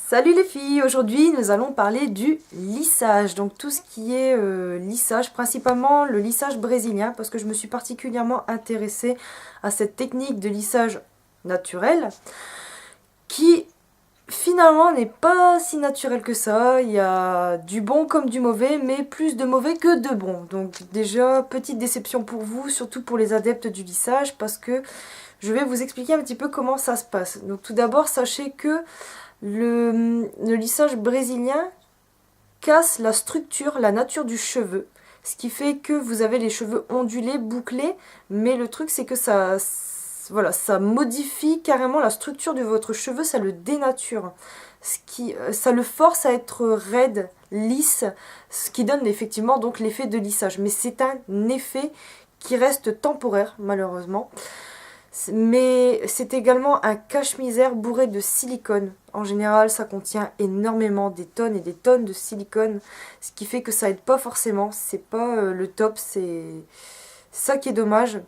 Salut les filles, aujourd'hui nous allons parler du lissage, donc tout ce qui est lissage, principalement le lissage brésilien parce que je me suis particulièrement intéressée à cette technique de lissage naturel qui finalement n'est pas si naturel que ça. Il y a du bon comme du mauvais, mais plus de mauvais que de bon, donc déjà petite déception pour vous, surtout pour les adeptes du lissage parce que je vais vous expliquer un petit peu comment ça se passe. Donc tout d'abord sachez que le lissage brésilien casse la structure, la nature du cheveu. Ce qui fait que vous avez les cheveux ondulés, bouclés. Mais le truc c'est que voilà, ça modifie carrément la structure de votre cheveu, ça le dénature. Ça le force à être raide, lisse, ce qui donne effectivement donc l'effet de lissage. Mais c'est un effet qui reste temporaire malheureusement. Mais c'est également un cache-misère bourré de silicone. En général, ça contient énormément des tonnes et des tonnes de silicone, ce qui fait que ça aide pas forcément. C'est pas le top, c'est ça qui est dommage.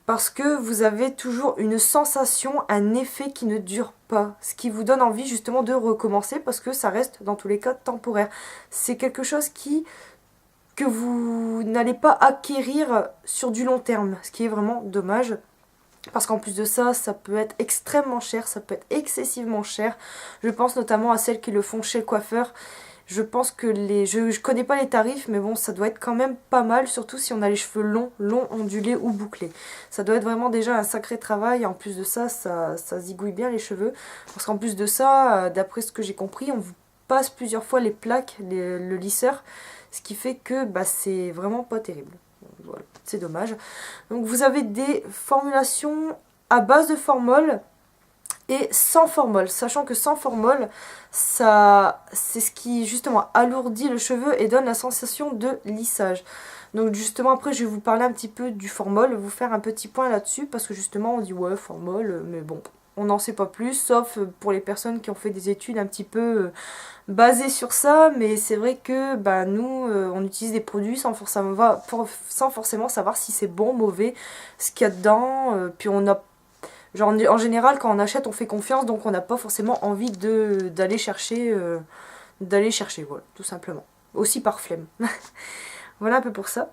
Parce que vous avez toujours une sensation, un effet qui ne dure pas. Ce qui vous donne envie justement de recommencer parce que ça reste dans tous les cas temporaire. C'est quelque chose que vous n'allez pas acquérir sur du long terme, ce qui est vraiment dommage. Parce qu'en plus de ça, ça peut être extrêmement cher, ça peut être excessivement cher. Je pense notamment à celles qui le font chez le coiffeur. Je pense que je connais pas les tarifs, mais bon, ça doit être quand même pas mal, surtout si on a les cheveux longs, ondulés ou bouclés. Ça doit être vraiment déjà un sacré travail. En plus de ça, ça zigouille bien les cheveux. Parce qu'en plus de ça, d'après ce que j'ai compris, on vous passe plusieurs fois les plaques, le lisseur. Ce qui fait que c'est vraiment pas terrible. Voilà, c'est dommage. Donc vous avez des formulations à base de formol et sans formol, sachant que sans formol, c'est ce qui justement alourdit le cheveu et donne la sensation de lissage. Donc justement après je vais vous parler un petit peu du formol, vous faire un petit point là-dessus parce que justement on dit ouais formol, mais bon, on n'en sait pas plus, sauf pour les personnes qui ont fait des études un petit peu basées sur ça, mais c'est vrai que nous, on utilise des produits sans forcément savoir si c'est bon, mauvais, ce qu'il y a dedans, puis on a, genre en général quand on achète on fait confiance, donc on n'a pas forcément envie d'aller chercher, voilà, tout simplement. Aussi par flemme. Voilà un peu pour ça.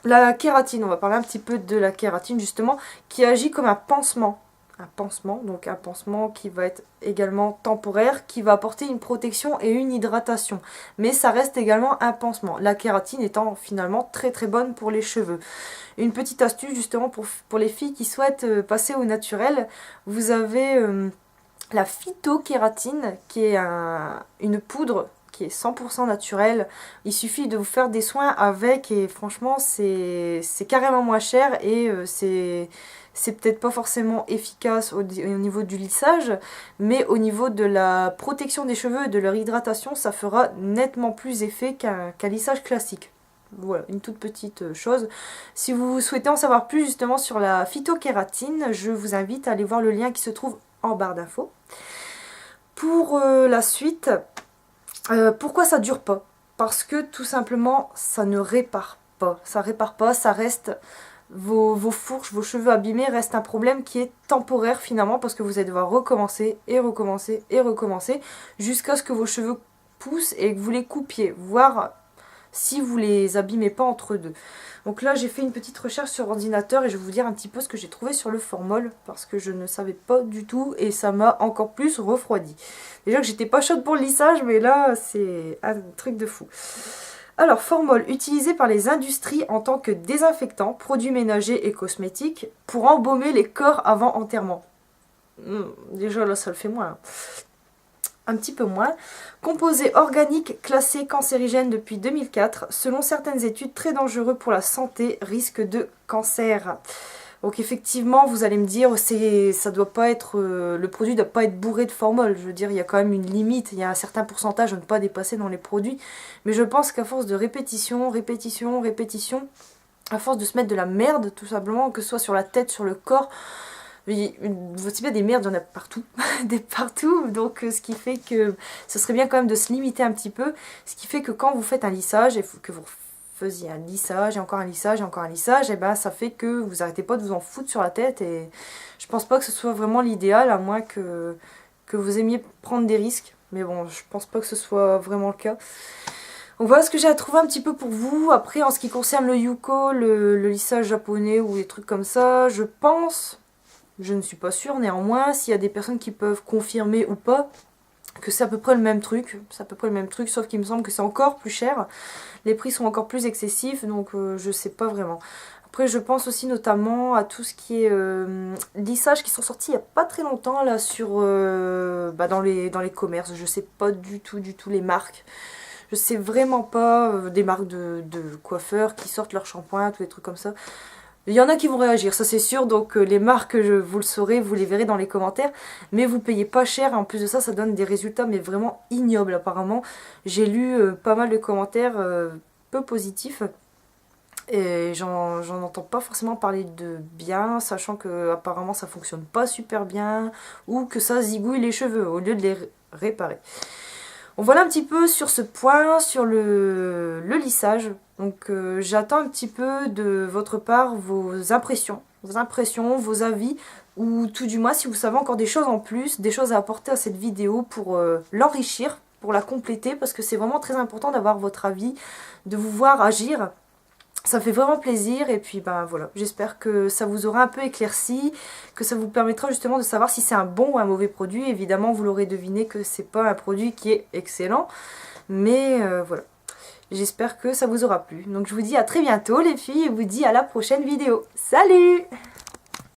La kératine, on va parler un petit peu de la kératine justement, qui agit comme un pansement. Donc un pansement qui va être également temporaire, qui va apporter une protection et une hydratation. Mais ça reste également un pansement. La kératine étant finalement très très bonne pour les cheveux. Une petite astuce justement pour les filles qui souhaitent passer au naturel, vous avez la phytokératine qui est une poudre qui est 100% naturelle. Il suffit de vous faire des soins avec et franchement c'est carrément moins cher et c'est peut-être pas forcément efficace au niveau du lissage, mais au niveau de la protection des cheveux et de leur hydratation, ça fera nettement plus effet qu'un lissage classique. Voilà, une toute petite chose. Si vous souhaitez en savoir plus justement sur la phytokératine, je vous invite à aller voir le lien qui se trouve en barre d'infos. Pour la suite, pourquoi ça dure pas? Parce que tout simplement, ça ne répare pas. Ça répare pas, ça reste... Vos fourches, vos cheveux abîmés restent un problème qui est temporaire finalement parce que vous allez devoir recommencer et recommencer et recommencer jusqu'à ce que vos cheveux poussent et que vous les coupiez, voire si vous les abîmez pas entre deux. Donc là j'ai fait une petite recherche sur ordinateur et je vais vous dire un petit peu ce que j'ai trouvé sur le formol parce que je ne savais pas du tout et ça m'a encore plus refroidi. Déjà que j'étais pas chaude pour le lissage mais là c'est un truc de fou. Alors, formol utilisé par les industries en tant que désinfectant, produit ménager et cosmétique pour embaumer les corps avant enterrement. Déjà là, ça le fait moins. Un petit peu moins. Composé organique classé cancérigène depuis 2004, selon certaines études très dangereux pour la santé, risque de cancer. Donc effectivement, vous allez me dire, ça doit pas être, le produit ne doit pas être bourré de formol. Je veux dire, il y a quand même une limite, il y a un certain pourcentage à ne pas dépasser dans les produits. Mais je pense qu'à force de répétition, à force de se mettre de la merde, tout simplement, que ce soit sur la tête, sur le corps, aussi bien des merdes, il y en a partout, donc ce qui fait que ce serait bien quand même de se limiter un petit peu, ce qui fait que quand vous faites un lissage, et que vous faisiez un lissage, et encore un lissage, et encore un lissage, et ça fait que vous arrêtez pas de vous en foutre sur la tête, et je pense pas que ce soit vraiment l'idéal, à moins que vous aimiez prendre des risques. Mais bon, je pense pas que ce soit vraiment le cas. Donc voilà ce que j'ai à trouver un petit peu pour vous. Après, en ce qui concerne le Yuko, le lissage japonais ou des trucs comme ça, je pense, je ne suis pas sûre néanmoins, s'il y a des personnes qui peuvent confirmer ou pas, que c'est à peu près le même truc. C'est à peu près le même truc, sauf qu'il me semble que c'est encore plus cher. Les prix sont encore plus excessifs, donc je sais pas vraiment. Après, je pense aussi notamment à tout ce qui est lissage qui sont sortis il n'y a pas très longtemps là sur dans les commerces. Je sais pas du tout les marques. Je sais vraiment pas des marques de coiffeurs qui sortent leur shampoing, tous les trucs comme ça. Il y en a qui vont réagir, ça c'est sûr, donc les marques, vous le saurez, vous les verrez dans les commentaires, mais vous payez pas cher, et en plus de ça, ça donne des résultats, mais vraiment ignobles apparemment. J'ai lu pas mal de commentaires peu positifs, et j'en entends pas forcément parler de bien, sachant que apparemment ça fonctionne pas super bien, ou que ça zigouille les cheveux, au lieu de les réparer. On voilà un petit peu sur ce point, sur le lissage. Donc j'attends un petit peu de votre part vos impressions, vos avis, ou tout du moins si vous savez encore des choses en plus, des choses à apporter à cette vidéo pour l'enrichir, pour la compléter, parce que c'est vraiment très important d'avoir votre avis, de vous voir agir. Ça me fait vraiment plaisir et puis ben voilà, j'espère que ça vous aura un peu éclairci, que ça vous permettra justement de savoir si c'est un bon ou un mauvais produit. Évidemment, vous l'aurez deviné que c'est pas un produit qui est excellent, mais voilà. J'espère que ça vous aura plu. Donc je vous dis à très bientôt les filles et vous dis à la prochaine vidéo. Salut!